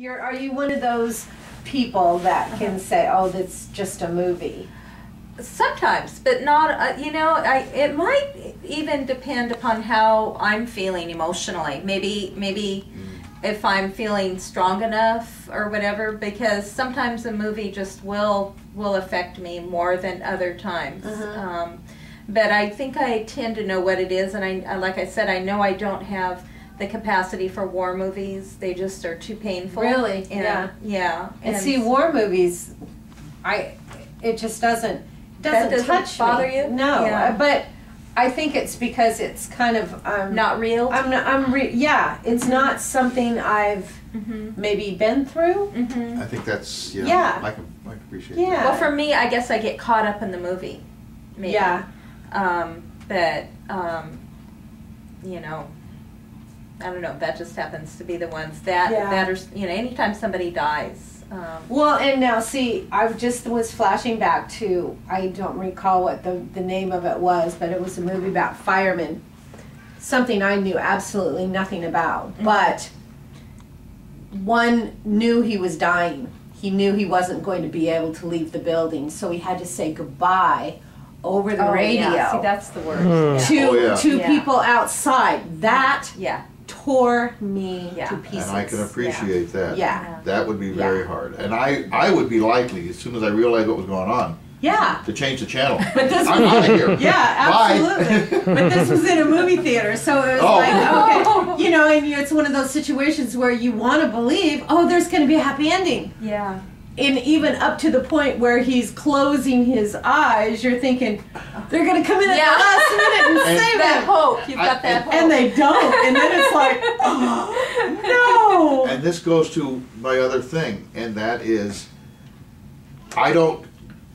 Are you one of those people that can say, "Oh, that's just a movie"? Sometimes, but not. It might even depend upon how I'm feeling emotionally. Maybe if I'm feeling strong enough or whatever. Because sometimes a movie just will affect me more than other times. But I think I tend to know what it is, and I like I said, I know I don't have the capacity for war movies. They just are too painful. Really? And, yeah. And see, war movies, it just doesn't touch bother me. you? No, Yeah. but I think it's because it's kind of not real. Yeah, it's not something I've maybe been through. I think that's I can appreciate that. Yeah. Well, for me, I guess I get caught up in the movie. Maybe. Yeah. I don't know. That just happens to be the ones that are, anytime somebody dies. Well, and now see, I just was flashing back to, I don't recall what the name of it was, but it was a movie about firemen. Something I knew absolutely nothing about. But one knew he was dying. He knew he wasn't going to be able to leave the building, so he had to say goodbye over the radio. Yeah. See, that's the worst. To people outside. That tore me to And pieces. I can appreciate that. Yeah. That would be very hard. And I would be likely, as soon as I realized what was going on, to change the channel. But this I'm out of here. Yeah, absolutely. But this was in a movie theater, so it was like, okay. And it's one of those situations where you want to believe, there's going to be a happy ending. Yeah. And even up to the point where he's closing his eyes, you're thinking, they're going to come in at the last minute and save that him. hope. You've got that hope. And they don't. And then it's like, oh, no. And this goes to my other thing, and that is, I don't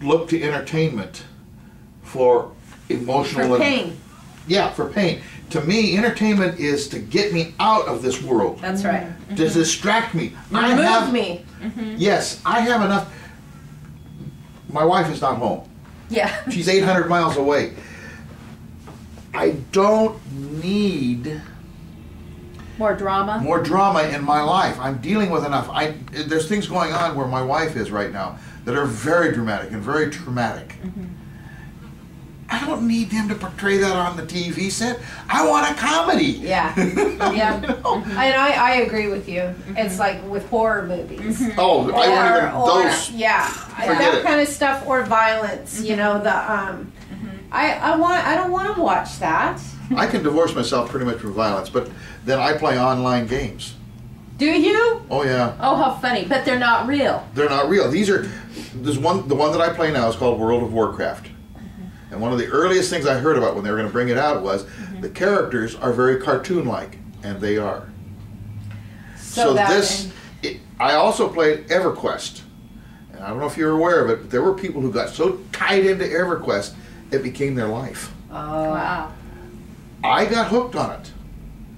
look to entertainment for emotional... For pain. For pain. To me, entertainment is to get me out of this world. That's right. To distract me. Remove me. Yes, I have enough. My wife is not home. Yeah. She's 800 miles away. I don't need more drama. More drama in my life. I'm dealing with enough. There's things going on where my wife is right now that are very dramatic and very traumatic. I don't need them to portray that on the TV set. I want a comedy. Yeah. Yeah. And I agree with you. It's like with horror movies. Oh, I won't even those. Yeah. That kind of stuff, or violence. I don't want to watch that. I can divorce myself pretty much from violence, but then I play online games. Do you? Oh yeah. Oh, how funny! But they're not real. They're not real. The one that I play now is called World of Warcraft. And one of the earliest things I heard about when they were going to bring it out was the characters are very cartoon-like, and they are. I also played EverQuest. And I don't know if you're aware of it, but there were people who got so tied into EverQuest, it became their life. Oh, wow. I got hooked on it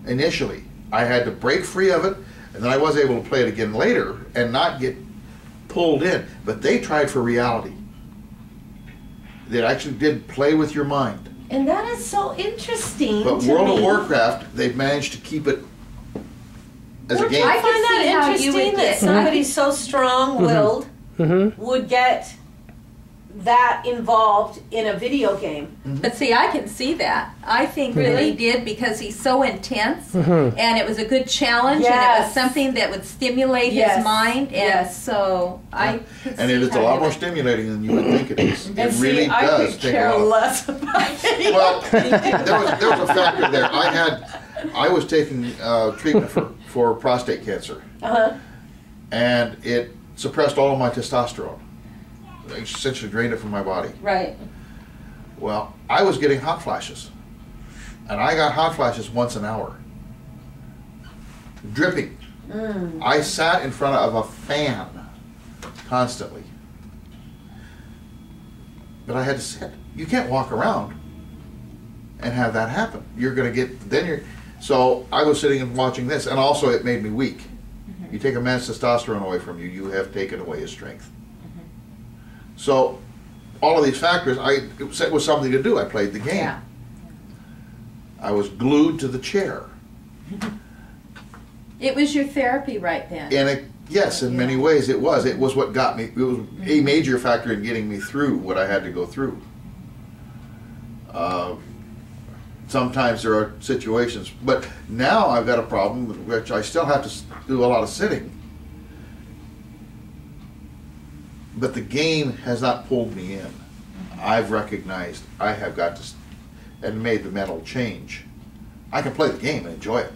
initially. I had to break free of it, and then I was able to play it again later and not get pulled in. But they tried for reality. They actually did play with your mind. And that is so interesting. But World of Warcraft, they've managed to keep it as a game. I find that interesting that somebody so strong-willed would get that involved in a video game. But see, I can see that. I think that he did because he's so intense, and it was a good challenge, and it was something that would stimulate his mind, and so I could and it is a lot more stimulating than you would think it is. It really I does could take care a lot. less about video Well, there was a factor there. I was taking treatment for prostate cancer, and it suppressed all of my testosterone. It essentially drained it from my body. Right. Well, I was getting hot flashes, and I got hot flashes once an hour, dripping. I sat in front of a fan constantly, but I had to sit. You can't walk around and have that happen. You're going to get So I was sitting and watching this, and also it made me weak. You take a man's testosterone away from you, you have taken away his strength. So, all of these factors, it was something to do. I played the game. Yeah. I was glued to the chair. It was your therapy right then. And Yes, in many ways it was. It was what got me. It was a major factor in getting me through what I had to go through. Sometimes there are situations, but now I've got a problem with which I still have to do a lot of sitting. But the game has not pulled me in. I've recognized I have got to, and made the mental change. I can play the game and enjoy it,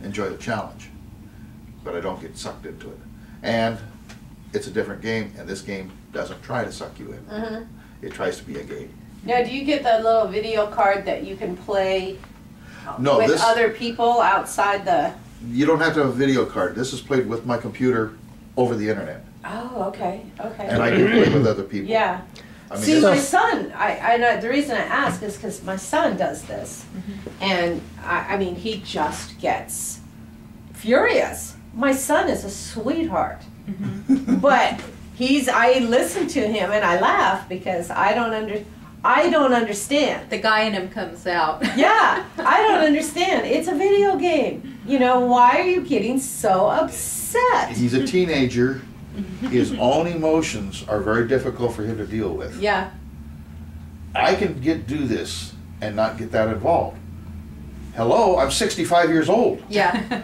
enjoy the challenge, but I don't get sucked into it. And it's a different game, and this game doesn't try to suck you in. It tries to be a game. Now, do you get the little video card that you can play No, with this, other people outside the... you don't have to have a video card. This is played with my computer over the internet. Oh, okay, okay. And I do play with other people. Yeah. I mean, See, it's- my son, I know, the reason I ask is because my son does this. And, I mean, he just gets furious. My son is a sweetheart. But I listen to him and I laugh because I don't understand. The guy in him comes out. Yeah, I don't understand. It's a video game. You know, why are you getting so upset? He's a teenager. His own emotions are very difficult for him to deal with. Yeah. I can do this and not get that involved. Hello, I'm 65 years old. Yeah.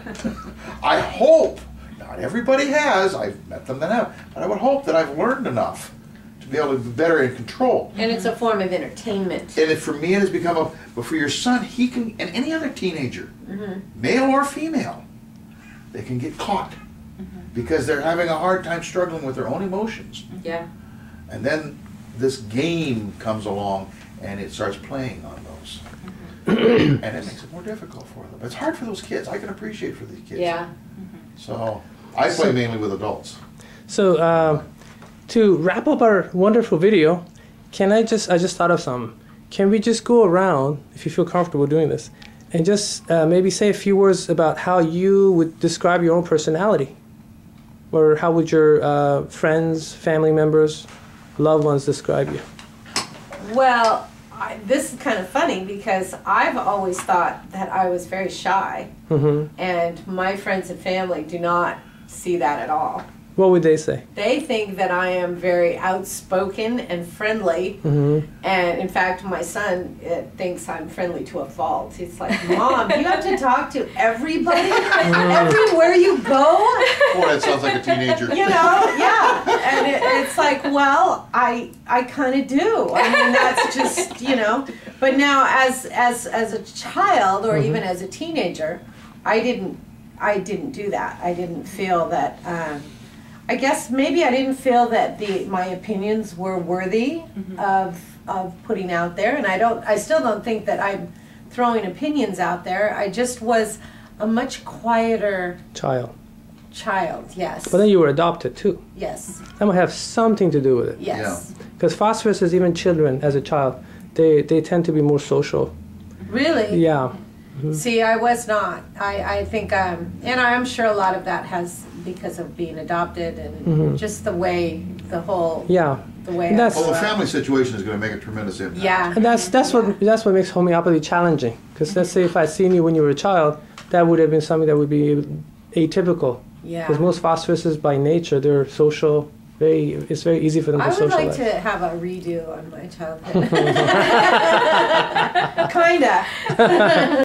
I hope, not everybody has, I've met them that have, but I would hope that I've learned enough to be able to be better in control. And it's a form of entertainment. And for me it has become but for your son, he can, and any other teenager, male or female, they can get caught because they're having a hard time struggling with their own emotions. Yeah. And then this game comes along and it starts playing on those. And it makes it more difficult for them. It's hard for those kids. I can appreciate for these kids. Yeah. So I play mainly with adults. So to wrap up our wonderful video, I just thought of something. Can we just go around, if you feel comfortable doing this, and just maybe say a few words about how you would describe your own personality? Or how would your friends, family members, loved ones describe you? Well, this is kind of funny because I've always thought that I was very shy. And my friends and family do not see that at all. What would they say? They think that I am very outspoken and friendly. And in fact, my son thinks I'm friendly to a fault. He's like, Mom, you have to talk to everybody everywhere you go. Boy, that sounds like a teenager. You know, yeah. And it's like, well, I kind of do. I mean, that's just, you know. But now as a child or even as a teenager, I didn't do that. I didn't feel that... I guess maybe I didn't feel that my opinions were worthy of putting out there, and I still don't think that I'm throwing opinions out there. I just was a much quieter Child. Yes. But then you were adopted too. Yes. That might have something to do with it. Yes. Because phosphorus is even children as a child. They tend to be more social. Really? Yeah. See, I was not. I think, and I'm sure a lot of that has because of being adopted and just the way the whole the way. That's, Well, the family situation is going to make a tremendous impact. Yeah. And that's what makes homeopathy challenging. Because let's say if I'd seen you when you were a child, that would have been something that would be atypical. Yeah. Because most phosphoruses by nature, they're social. It's very easy for them to I would socialize. like to have a redo on my childhood. Kinda.